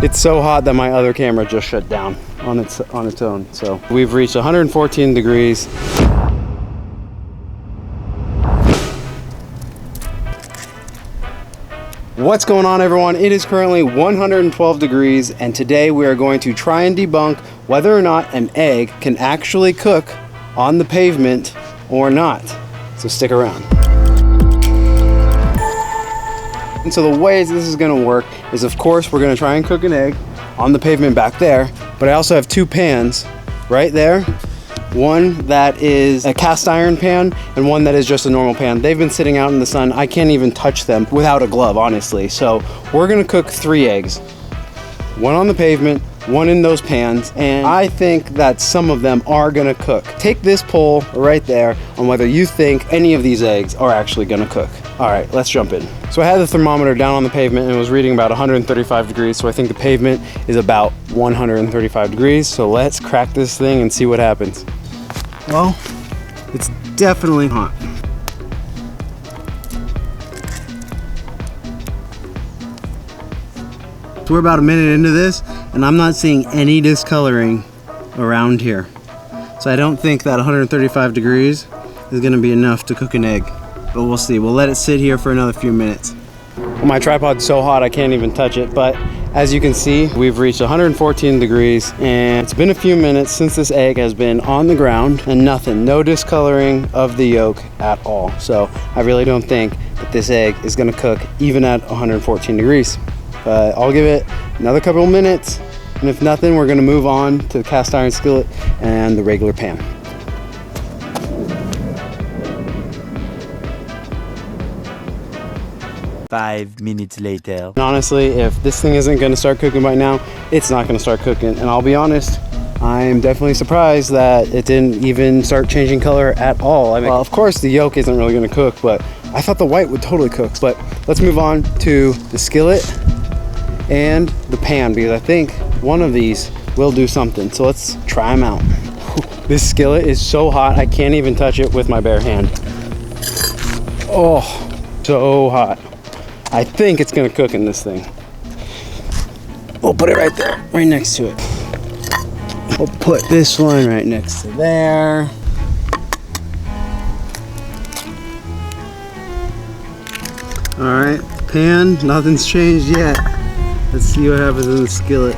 It's so hot that my other camera just shut down on its own. So we've reached 114 degrees. What's going on, everyone? It is currently 112 degrees, and today we are going to try and debunk whether or not an egg can actually cook on the pavement or not. So stick around. And so the ways this is going to work is, of course, we're going to try and cook an egg on the pavement back there, but I also have two pans right there. One that is a cast iron pan and one that is just a normal pan. They've been sitting out in the sun. I can't even touch them without a glove, honestly. So we're gonna cook 3 eggs. One on the pavement, one in those pans, and I think that some of them are gonna cook. Take this poll right there on whether you think any of these eggs are actually gonna cook. All right, let's jump in. So I had the thermometer down on the pavement and it was reading about 135 degrees. So I think the pavement is about 135 degrees. So let's crack this thing and see what happens. Well, it's definitely hot. So we're about a minute into this and I'm not seeing any discoloring around here. So I don't think that 135 degrees is gonna be enough to cook an egg, but we'll see. We'll let it sit here for another few minutes. Well, my tripod's so hot I can't even touch it, but as you can see, we've reached 114 degrees and it's been a few minutes since this egg has been on the ground and no discoloring of the yolk at all. So I really don't think that this egg is gonna cook even at 114 degrees. But I'll give it another couple of minutes, and if nothing, we're gonna move on to the cast iron skillet and the regular pan. Five minutes later. Honestly, if this thing isn't gonna start cooking by now, it's not gonna start cooking. And I'll be honest, I'm definitely surprised that it didn't even start changing color at all. I mean, well, of course the yolk isn't really gonna cook, but I thought the white would totally cook. But let's move on to the skillet and the pan, because I think one of these will do something. So let's try them out. This skillet is so hot, I can't even touch it with my bare hand. Oh, so hot. I think it's gonna cook in this thing. We'll put it right there, right next to it. We'll put this one right next to there. All right, pan, nothing's changed yet. Let's see what happens in the skillet.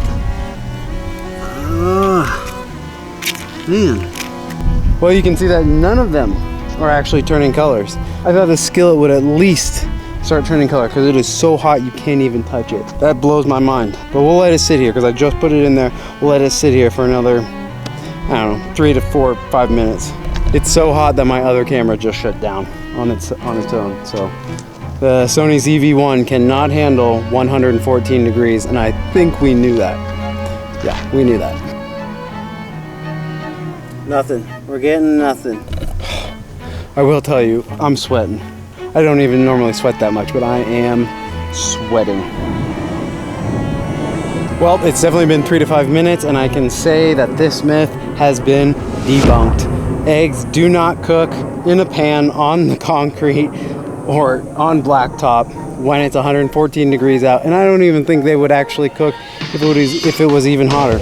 Man. Well, you can see that none of them are actually turning colors. I thought the skillet would at least start turning color because it is so hot you can't even touch it. That blows my mind. But we'll let it sit here because I just put it in there. We'll let it sit here for another, I don't know, 3 to 4, 5 minutes. It's so hot that my other camera just shut down on its own. So the Sony ZV-1 cannot handle 114 degrees, and I think we knew that. Yeah, we knew that. Nothing. We're getting nothing. I will tell you, I'm sweating. I don't even normally sweat that much, but I am sweating. Well, it's definitely been 3 to 5 minutes, and I can say that this myth has been debunked. Eggs do not cook in a pan on the concrete or on blacktop when it's 114 degrees out, and I don't even think they would actually cook if it was even hotter.